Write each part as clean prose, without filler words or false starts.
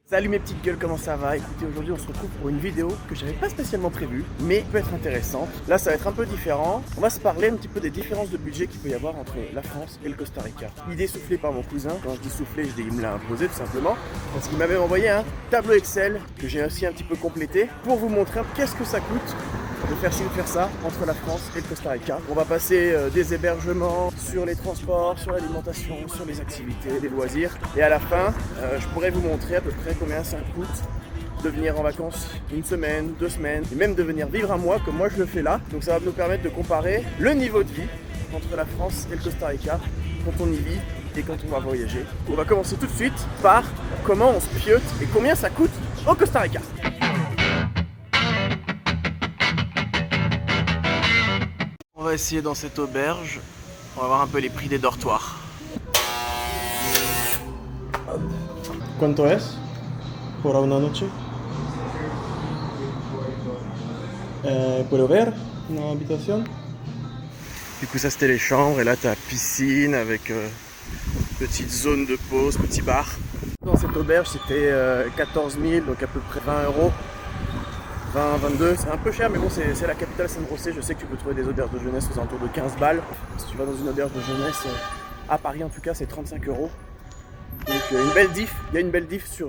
Salut mes petites gueules, comment ça va? Écoutez, aujourd'hui on se retrouve pour une vidéo que j'avais pas spécialement prévue, mais peut être intéressante. Là ça va être un peu différent. On va se parler un petit peu des différences de budget qu'il peut y avoir entre la France et le Costa Rica. Idée soufflée par mon cousin. Quand je dis soufflé, je dis il me l'a imposé tout simplement. Parce qu'il m'avait envoyé un tableau Excel que j'ai aussi un petit peu complété pour vous montrer qu'est-ce que ça coûte de faire ci ou faire ça entre la France et le Costa Rica. On va passer des hébergements, sur les transports, sur l'alimentation, sur les activités, les loisirs. Et à la fin, je pourrais vous montrer à peu près combien ça coûte de venir en vacances une semaine, 2 semaines, et même de venir vivre un mois comme moi je le fais là. Donc ça va nous permettre de comparer le niveau de vie entre la France et le Costa Rica quand on y vit et quand on va voyager. On va commencer tout de suite par comment on se piote et combien ça coûte au Costa Rica. On va essayer dans cette auberge, on va voir un peu les prix des dortoirs. ¿Cuánto es por una noche? ¿Puedo ver una habitación? Du coup ça c'était les chambres et là t'as piscine avec petite zone de pause, petit bar. Dans cette auberge c'était 14 000, donc à peu près 20 euros. 20, 22, c'est un peu cher mais bon c'est la capitale San José, je sais que tu peux trouver des auberges de jeunesse aux alentours de 15 balles. Si tu vas dans une auberge de jeunesse, à Paris en tout cas c'est 35 euros. Donc une belle diff, il y a une belle diff sur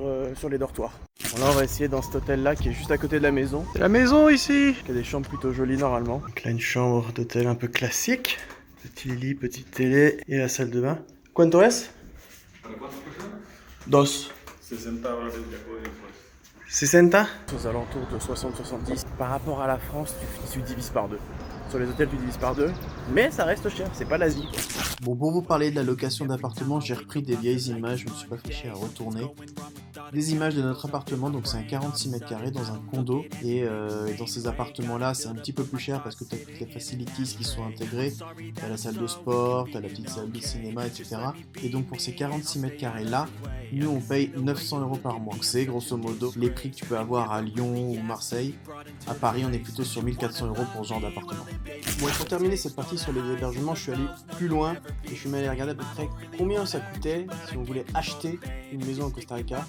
les dortoirs. Bon, là on va essayer dans cet hôtel là qui est juste à côté de la maison. C'est la maison ici, qui a des chambres plutôt jolies normalement. Donc là une chambre d'hôtel un peu classique. Petit lit, petite télé et la salle de bain. ¿Cuánto es? Dos. 60 dólares de acuerdo después. 60 aux alentours de 60-70. Par rapport à la France, tu divises par deux. Sur les hôtels, tu divises par deux. Mais ça reste cher, c'est pas l'Asie. Bon, pour vous parler de la location d'appartement, j'ai repris des vieilles images, je me suis pas fait chier à retourner. Des images de notre appartement, donc c'est un 46 mètres carrés dans un condo. Et dans ces appartements-là, c'est un petit peu plus cher parce que tu as toutes les facilities qui sont intégrées. Tu as la salle de sport, tu as la petite salle de cinéma, etc. Et donc pour ces 46 mètres carrés-là, nous on paye 900 euros par mois. Donc c'est grosso modo les prix que tu peux avoir à Lyon ou Marseille. À Paris, on est plutôt sur 1400 euros pour ce genre d'appartement. Bon, et pour terminer cette partie sur les hébergements, je suis allé plus loin et je suis allé regarder à peu près combien ça coûtait si on voulait acheter une maison au Costa Rica.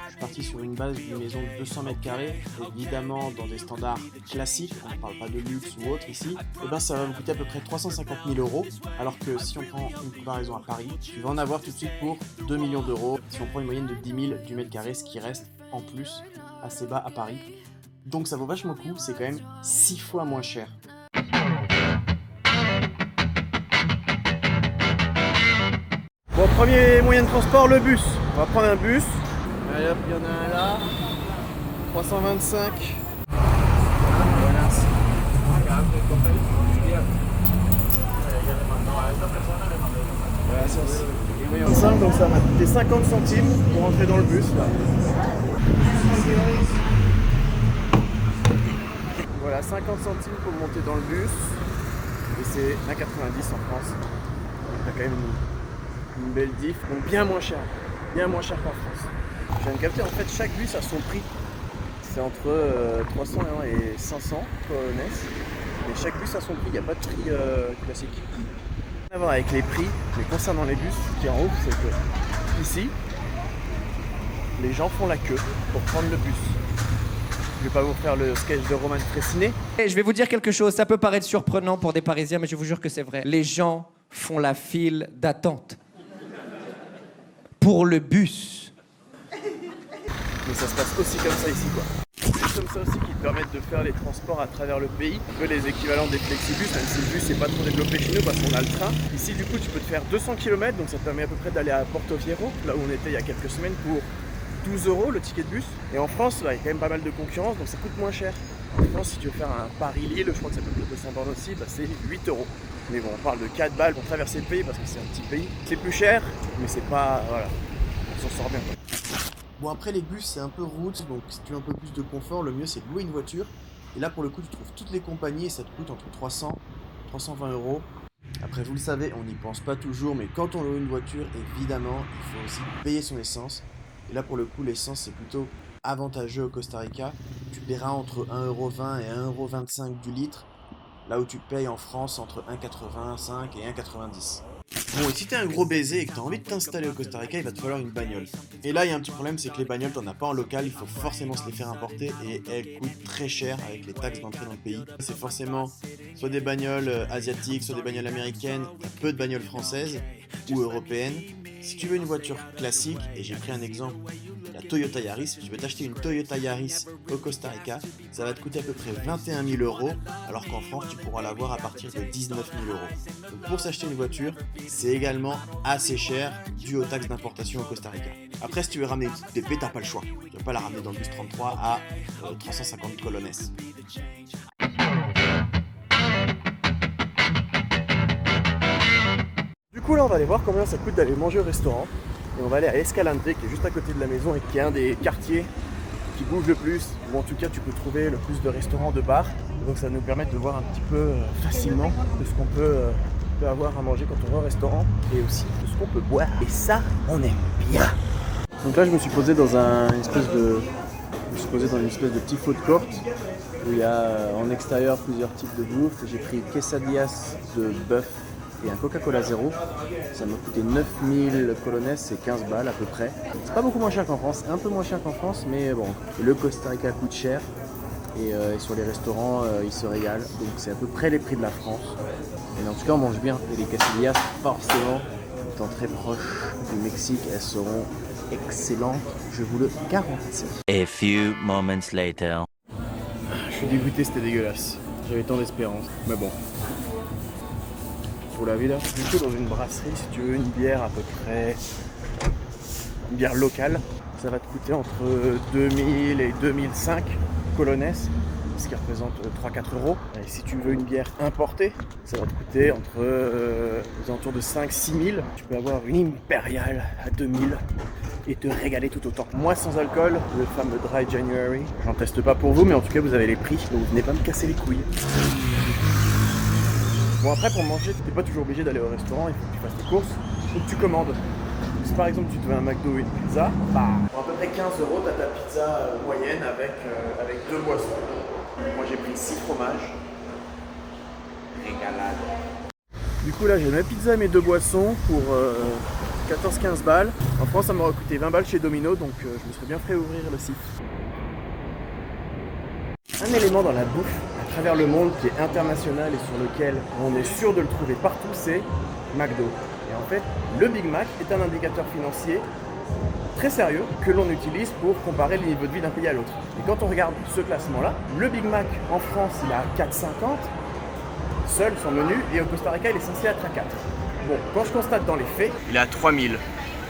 Je suis parti sur une base d'une maison de 200 mètres carrés, évidemment dans des standards classiques, on ne parle pas de luxe ou autre ici, et ben ça va vous coûter à peu près 350 000 euros, alors que si on prend une comparaison à Paris, tu vas en avoir tout de suite pour 2 millions d'euros, si on prend une moyenne de 10 000 du mètre carré, ce qui reste en plus assez bas à Paris. Donc ça vaut vachement le coup, c'est quand même 6 fois moins cher. Bon, premier moyen de transport, le bus. On va prendre un bus. Allez hop, il y en a un là. 325. Voilà, ça c'est 25, donc ça m'a coûté 50 centimes pour rentrer dans le bus là. Voilà, 50 centimes pour monter dans le bus. Et c'est 1,90 en France. Donc t'as quand même une belle diff, donc bien moins cher qu'en France. Je viens de capter, en fait chaque bus a son prix. C'est entre 300 et 500 pour Ness. Mais chaque bus a son prix, il n'y a pas de prix classique. Rien à voir avec les prix, mais concernant les bus, ce qui est en ouf, c'est que ici, les gens font la queue pour prendre le bus. Je vais pas vous faire le sketch de Roman Fressinet. Je vais vous dire quelque chose, ça peut paraître surprenant pour des Parisiens, mais je vous jure que c'est vrai. Les gens font la file d'attente pour le bus. Mais ça se passe aussi comme ça ici quoi. C'est comme ça aussi qui te permettent de faire les transports à travers le pays. Un peu les équivalents des flexibus, même si le bus n'est pas trop développé chez nous parce qu'on a le train. Ici du coup tu peux te faire 200 km, donc ça te permet à peu près d'aller à Porto-Fierro, là où on était il y a quelques semaines, pour 12 euros le ticket de bus. Et en France, là, il y a quand même pas mal de concurrence, donc ça coûte moins cher. En France, si tu veux faire un Paris-Lille, je crois que ça peut coûter 200 bornes aussi, bah, c'est 8 euros. Mais bon, on parle de 4 balles pour traverser le pays parce que c'est un petit pays. C'est plus cher, mais c'est pas... Voilà, on s'en sort bien quoi. Bon, après les bus c'est un peu route, donc si tu veux un peu plus de confort, le mieux c'est de louer une voiture. Et là pour le coup tu trouves toutes les compagnies et ça te coûte entre 300 et 320 euros. Après vous le savez, on n'y pense pas toujours, mais quand on loue une voiture, évidemment, il faut aussi payer son essence. Et là pour le coup l'essence c'est plutôt avantageux au Costa Rica. Tu paieras entre 1,20€ et 1,25€ du litre, là où tu payes en France entre 1,85€ et 1,90€. Bon, et si t'es un gros baiser et que t'as envie de t'installer au Costa Rica, il va te falloir une bagnole. Et là, il y a un petit problème, c'est que les bagnoles, t'en as pas en local, il faut forcément se les faire importer et elles coûtent très cher avec les taxes d'entrée dans le pays. C'est forcément soit des bagnoles asiatiques, soit des bagnoles américaines, t'as peu de bagnoles françaises ou européennes. Si tu veux une voiture classique, et j'ai pris un exemple, la Toyota Yaris, si tu veux t'acheter une Toyota Yaris au Costa Rica, ça va te coûter à peu près 21 000 €, alors qu'en France, tu pourras l'avoir à partir de 19 000 €. Donc pour s'acheter une voiture, c'est également assez cher dû aux taxes d'importation au Costa Rica. Après, si tu veux ramener une petite TP, t'as pas le choix. Tu vas pas la ramener dans le bus 33 à 350 colones. Du coup là on va aller voir combien ça coûte d'aller manger au restaurant. Et on va aller à Escalante qui est juste à côté de la maison et qui est un des quartiers qui bouge le plus, ou en tout cas tu peux trouver le plus de restaurants, de bars. Donc ça va nous permettre de voir un petit peu facilement de ce qu'on peut avoir à manger quand on va au restaurant et aussi de ce qu'on peut boire. Et ça, on aime bien. Donc là je me suis posé dans une espèce de petit food court où il y a en extérieur plusieurs types de bouffe. J'ai pris quesadillas de bœuf et un Coca-Cola zéro. Ça m'a coûté 9000 colones, c'est 15 balles à peu près. C'est pas beaucoup moins cher qu'en France, un peu moins cher qu'en France, mais bon, le Costa Rica coûte cher et sur les restaurants ils se régalent, donc c'est à peu près les prix de la France. Mais en tout cas on mange bien, et les quesadillas forcément étant très proches du Mexique, elles seront excellentes, je vous le garantis. A few moments later. Je suis dégoûté, c'était dégueulasse. J'avais tant d'espérance, mais bon. Pour la vie là, du coup dans une brasserie, si tu veux une bière à peu près, une bière locale, ça va te coûter entre 2000 et 2005 colones, ce qui représente 3-4 €. Et si tu veux une bière importée, ça va te coûter entre aux alentours de 5-6 000. Tu peux avoir une impériale à 2000 et te régaler tout autant. Moi sans alcool, le fameux Dry January, j'en teste pas pour vous, mais en tout cas vous avez les prix, donc vous venez pas me casser les couilles. Bon après pour manger, tu n'es pas toujours obligé d'aller au restaurant, il faut que tu fasses tes courses, donc tu commandes. Si par exemple tu te veux un McDo ou une pizza, pour à peu près 15 €, tu as ta pizza moyenne avec 2 boissons. Moi j'ai pris 6 fromages. Régalade. Du coup là j'ai ma pizza et mes 2 boissons pour 14-15 balles. En France ça m'aurait coûté 20 balles chez Domino, donc je me serais bien fait ouvrir le site. Un élément dans la bouffe à travers le monde qui est international et sur lequel on est sûr de le trouver partout, c'est McDo. Et en fait, le Big Mac est un indicateur financier très sérieux que l'on utilise pour comparer le niveau de vie d'un pays à l'autre. Et quand on regarde ce classement-là, le Big Mac en France, il est à 4,50, seul son menu, et au Costa Rica, il est censé être à 4. Bon, quand je constate dans les faits, il est à 3000.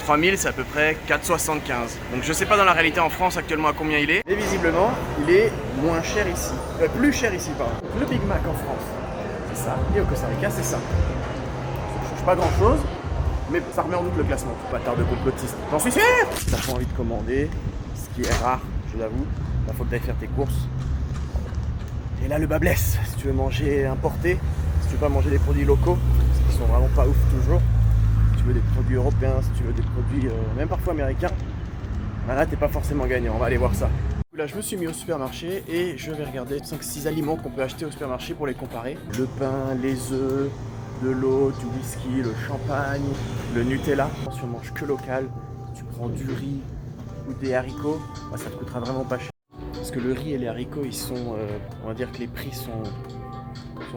3000, c'est à peu près 4,75. Donc je sais pas dans la réalité en France actuellement à combien il est. Et visiblement, il est moins cher ici. Plus cher ici, pardon. Le Big Mac en France, c'est ça. Et au Costa Rica, c'est ça. Ça ne change pas grand chose, mais ça remet en doute le classement. Bâtard de complotiste. J'en suis sûr. T'as pas envie de commander, ce qui est rare, je l'avoue. Il faut que tu ailles faire tes courses. Et là, le bas blesse. Si tu veux manger importé, si tu veux pas manger des produits locaux, qui sont vraiment pas ouf toujours. Si tu veux des produits européens, si tu veux des produits même parfois américains, ben là t'es pas forcément gagnant, on va aller voir ça. Là je me suis mis au supermarché et je vais regarder 5-6 aliments qu'on peut acheter au supermarché pour les comparer. Le pain, les œufs, de l'eau, du whisky, le champagne, le Nutella. Si on mange que local, tu prends du riz ou des haricots, ben, ça te coûtera vraiment pas cher. Parce que le riz et les haricots, ils sont, on va dire que les prix sont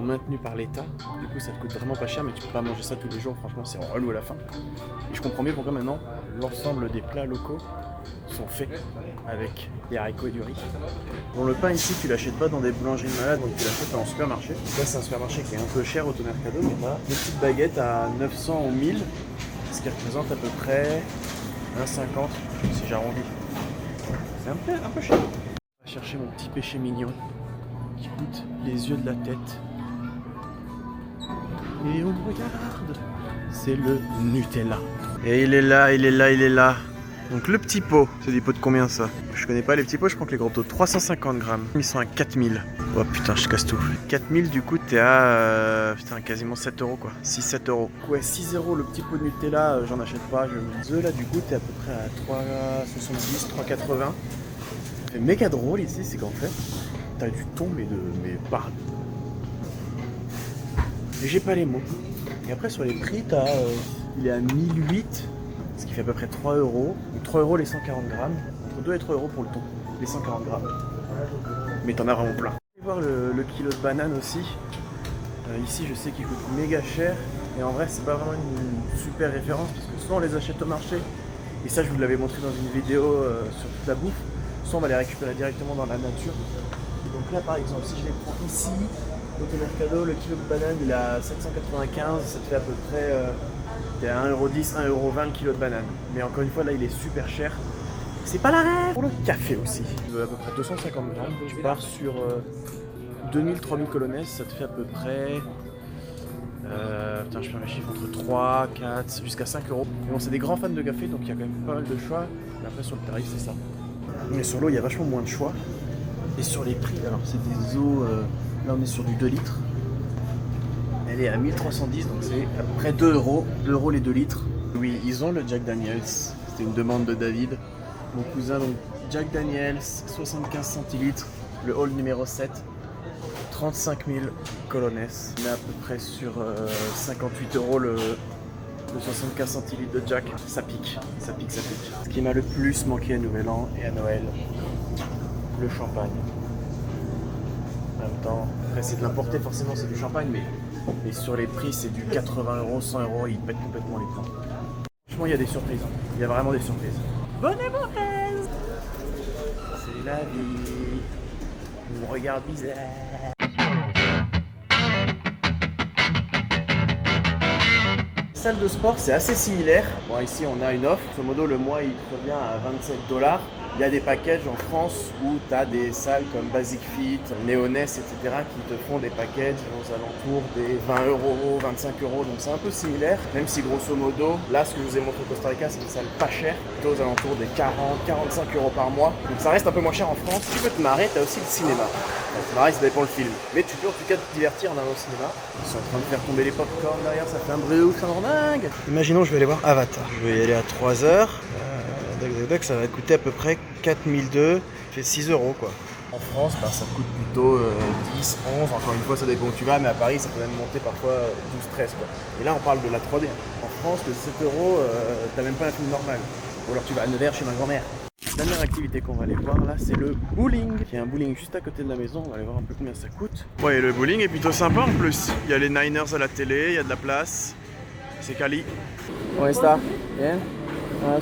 maintenus par l'État, du coup ça te coûte vraiment pas cher, mais tu peux pas manger ça tous les jours, franchement c'est relou à la fin. Et je comprends mieux pourquoi maintenant l'ensemble des plats locaux sont faits avec des haricots et du riz. Bon, le pain ici tu l'achètes pas dans des boulangeries malades, donc tu l'achètes en supermarché. Là c'est un supermarché qui est un peu cher au Mercado, mais voilà, des petites baguettes à 900 ou 1000, ce qui représente à peu près 1,50 si j'arrondis. C'est un peu cher. On va chercher mon petit péché mignon qui coûte les yeux de la tête. Et on regarde, c'est le Nutella. Et il est là, il est là, il est là. Donc le petit pot, c'est des pots de combien ça? Je connais pas les petits pots, je prends que les gros pots. 350 grammes, ils sont à 4000. Oh putain, je casse tout. 4000 du coup t'es à putain, quasiment 7 € quoi, 6-7 €. Ouais, 6 € le petit pot de Nutella, j'en achète pas. Les œufs là du coup t'es à peu près à 3,70, 3,80. C'est méga drôle ici, c'est qu'en fait t'as du thon mais par... J'ai pas les mots. Et après sur les prix, il est à 1008, ce qui fait à peu près 3 euros. Donc 3 euros les 140 grammes. Entre 2 et 3 euros pour le thon, les 140 grammes. Mais t'en as vraiment plein. On va voir le kilo de banane aussi. Ici je sais qu'il coûte méga cher. Et en vrai c'est pas vraiment une super référence parce que soit on les achète au marché. Et ça je vous l'avais montré dans une vidéo sur toute la bouffe. Soit on va les récupérer directement dans la nature. Et donc là par exemple si je les prends ici, au Mercado, le kilo de banane il est à 7,95, ça te fait à peu près t'es à 1,10€, 1,20€ le kilo de banane. Mais encore une fois là il est super cher. C'est pas la rêve. Pour le café aussi, à peu près 250 grammes. Tu pars sur 2000-3000 colones, ça te fait à peu près... putain je fais un chiffre entre 3, 4, jusqu'à 5 euros. Mais bon c'est des grands fans de café donc il y a quand même pas mal de choix. Mais après sur le tarif c'est ça. Mais sur l'eau il y a vachement moins de choix. Et sur les prix, alors c'est des eaux, là on est sur du 2 litres. Elle est à 1310 donc c'est à peu près 2 euros. 2 euros les 2 litres. Oui ils ont le Jack Daniels, c'était une demande de David. Mon cousin donc Jack Daniels, 75 centilitres, le hall numéro 7. 35 000 colones. On est à peu près sur 58 euros le 75 centilitres de Jack. Ça pique, ça pique, ça pique. Ce qui m'a le plus manqué à Nouvel An et à Noël, le champagne. En même temps, après c'est de l'importer forcément, c'est du champagne, mais sur les prix c'est du 80 euros, 100 euros, ils pètent complètement les prix. Franchement il y a des surprises, il y a vraiment des surprises. Bonne et mauvaise. C'est la vie. On me regarde bizarre. Salle de sport c'est assez similaire. Bon ici on a une offre, grosso modo le mois il revient à 27$. Il y a des packages en France où tu as des salles comme Basic Fit, Neoness, etc. qui te font des packages aux alentours des 20 euros, 25 euros. Donc c'est un peu similaire, même si grosso modo, là ce que je vous ai montré au Costa Rica c'est une salle pas chère, plutôt aux alentours des 40, 45 euros par mois. Donc ça reste un peu moins cher en France. Tu peux te marrer, tu as aussi le cinéma. Te marrer, ça dépend le film. Mais tu peux en tout cas te divertir en allant au cinéma. Ils sont en train de faire tomber les popcorn derrière, ça fait un bruit ouf, ça me rend dingue. Imaginons je vais aller voir Avatar. Je vais y aller à 3h. Ça va coûter à peu près 4002, ça fait 6 euros quoi. En France, ça coûte plutôt 10, 11, encore une fois ça dépend où tu vas, mais à Paris ça peut même monter parfois 12, 13 quoi. Et là on parle de la 3D. En France, le 7 euros, t'as même pas un film normal. Ou alors tu vas à Nevers chez ma grand-mère. La dernière activité qu'on va aller voir là, c'est le bowling. Il y a un bowling juste à côté de la maison, on va aller voir un peu combien ça coûte. Ouais, le bowling est plutôt sympa en plus. Il y a les Niners à la télé, il y a de la place. C'est Cali. ¿Cómo está? Bien.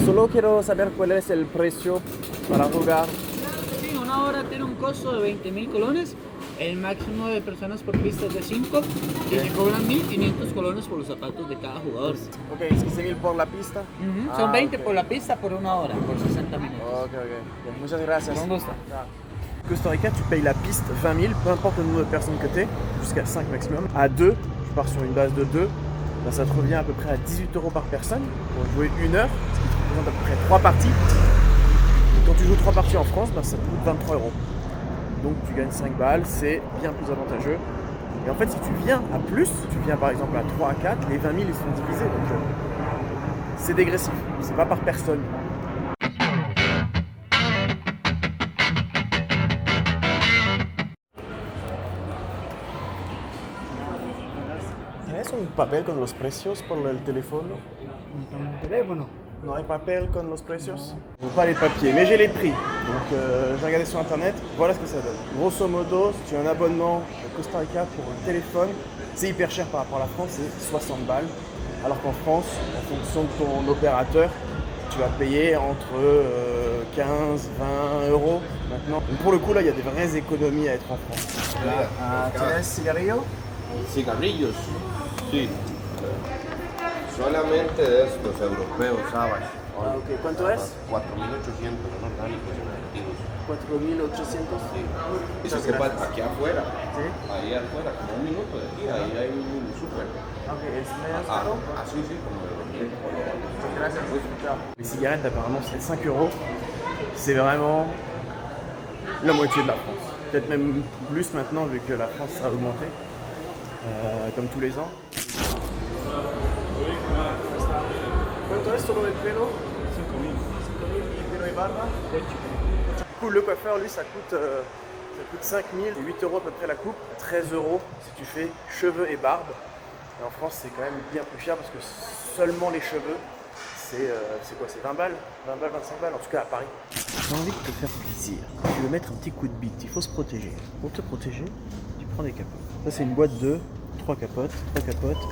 Solo quiero saber cuál es el precio para jugar. Sí, una hora tiene un costo de 20.000 colones. El máximo de personas por pista es de 5 y se cobran 1.500 colones por los zapatos de cada jugador. Ok, es 15.000 por la pista. Son 20 por la pista por una hora, por 60 minutos. Ok. Bien, muchas gracias. Con gusto. Costa Rica, tu payes la piste 20 000, peu importe le nombre de personnes que tu es, jusqu'à 5 maximum. À 2, tu pars sur une base de 2. Ça te revient à peu près à 18 euros par personne pour jouer 1 heure, ce qui te représente à peu près 3 parties. Et quand tu joues 3 parties en France, ça te coûte 23 euros. Donc tu gagnes 5 balles, c'est bien plus avantageux. Et en fait, si tu viens à plus, tu viens par exemple à 3 à 4, les 20 000 ils sont divisés. Donc c'est dégressif, c'est pas par personne. ¿Tienes un papel con los precios por el teléfono? Teléfono. No hay papel con los precios? Je veux pas les papiers, mais j'ai les prix. Donc j'ai regardé sur internet, voilà ce que ça donne. Grosso modo, si tu as un abonnement au Costa Rica pour un téléphone, c'est hyper cher par rapport à la France, c'est 60 balles. Alors qu'en France, en fonction de ton opérateur, tu vas payer entre 15, 20 euros maintenant. Donc pour le coup, là, il y a des vraies économies à être en France. ¿Tienes cigarrillo? Cigarrillos, sí. Solamente de estos europeos, ¿sabes? Ah, ok. ¿Cuánto es? 4.800 orgánicos efectivos. 4.800. Sí. Eso que pasa aquí afuera, ¿Sí? ahí afuera, como un minuto de aquí, ahí hay un súper. Ok, ¿es menos caro? Así sí, como de 2.000 colones. Gracias. Les cigarettes apparemment c'est 5 euros. C'est vraiment la moitié de la France. Peut-être même plus maintenant vu que la France a augmenté. Comme tous les ans. ¿Cuánto es solo el pelo? 5.000. 5.000 y pelo y barba? Du coup, le coiffeur, lui, ça coûte 5 000, 8 euros à peu près la coupe. 13 euros si tu fais cheveux et barbe. Et en France, c'est quand même bien plus cher parce que seulement les cheveux, c'est quoi? C'est 20 balles? 20 balles, 25 balles, en tout cas à Paris. J'ai envie de te faire plaisir. Tu veux mettre un petit coup de bite, il faut se protéger. Pour te protéger, tu prends des capotes. Ça, c'est une boîte de 3 capotes. 3 capotes,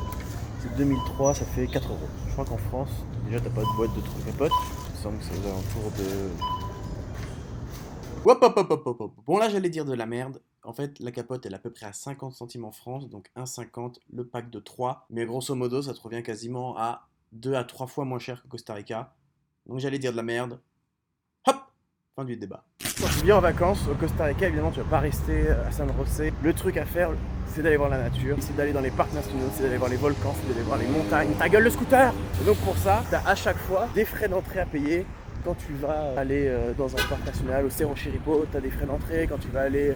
c'est 2003, ça fait 4 €. Je crois qu'en France, déjà, t'as pas de boîte de 3 capotes. Il me semble que c'est aux alentours de... Hop, hop, hop, hop, hop, hop. Bon, là, j'allais dire de la merde. En fait, la capote, elle est à peu près à 50 centimes en France, donc 1,50 le pack de 3. Mais grosso modo, ça te revient quasiment à 2 à 3 fois moins cher que Costa Rica. Donc j'allais dire de la merde. Hop, fin du débat. Quand tu viens en vacances au Costa Rica, évidemment, tu vas pas rester à San José. Le truc à faire, c'est d'aller voir la nature, c'est d'aller dans les parcs nationaux, c'est d'aller voir les volcans, c'est d'aller voir les montagnes. Ta gueule le scooter! Et donc pour ça, tu as à chaque fois des frais d'entrée à payer. Quand tu vas aller dans un parc national, au Cerro Chirripó, tu as des frais d'entrée. Quand tu vas aller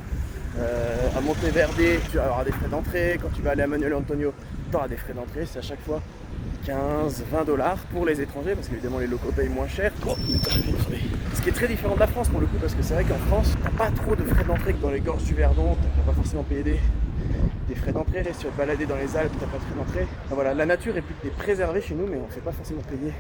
à Monteverde, tu vas avoir des frais d'entrée. Quand tu vas aller à Manuel Antonio, tu auras des frais d'entrée. C'est à chaque fois 15, 20 $ pour les étrangers, parce qu'évidemment les locaux payent moins cher. Ce qui est très différent de la France pour le coup, parce que c'est vrai qu'en France, t'as pas trop de frais d'entrée que dans les gorges du Verdon, t'as pas forcément payé des frais d'entrée. Si tu vas te balader dans les Alpes, t'as pas de frais d'entrée. Enfin, voilà, la nature est préservée chez nous, mais on fait pas forcément payer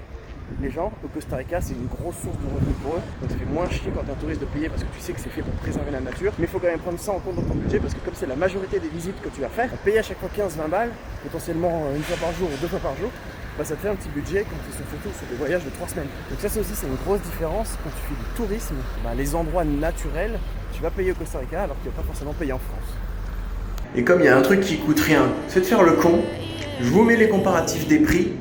les gens. Au Costa Rica, c'est une grosse source de revenus pour eux, donc ça fait moins chier quand t'es un touriste de payer parce que tu sais que c'est fait pour préserver la nature. Mais il faut quand même prendre ça en compte dans ton budget, parce que comme c'est la majorité des visites que tu vas faire, payer à chaque fois 15-20 balles, potentiellement une fois par jour ou 2 fois par jour, bah ça te fait un petit budget quand tu es surtout sur des voyages de 3 semaines. Donc ça, c'est aussi une grosse différence quand tu fais du tourisme. Bah, les endroits naturels, tu vas payer au Costa Rica alors que tu vas pas forcément payer en France. Et comme il y a un truc qui coûte rien, c'est de faire le con, je vous mets les comparatifs des prix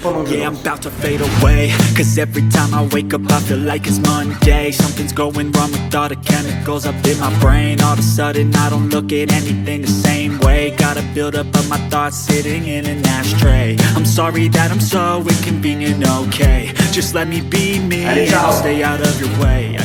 pendant que je Yeah, I'm danse. about to fade away, cause every time I wake up I feel like it's Monday. Something's going wrong with all the chemicals up in my brain. All of a sudden I don't look at anything the same way. Gotta build up of my thoughts sitting in an ashtray. I'm sorry that I'm so inconvenient, okay. Just let me be me and I'll stay out of your way.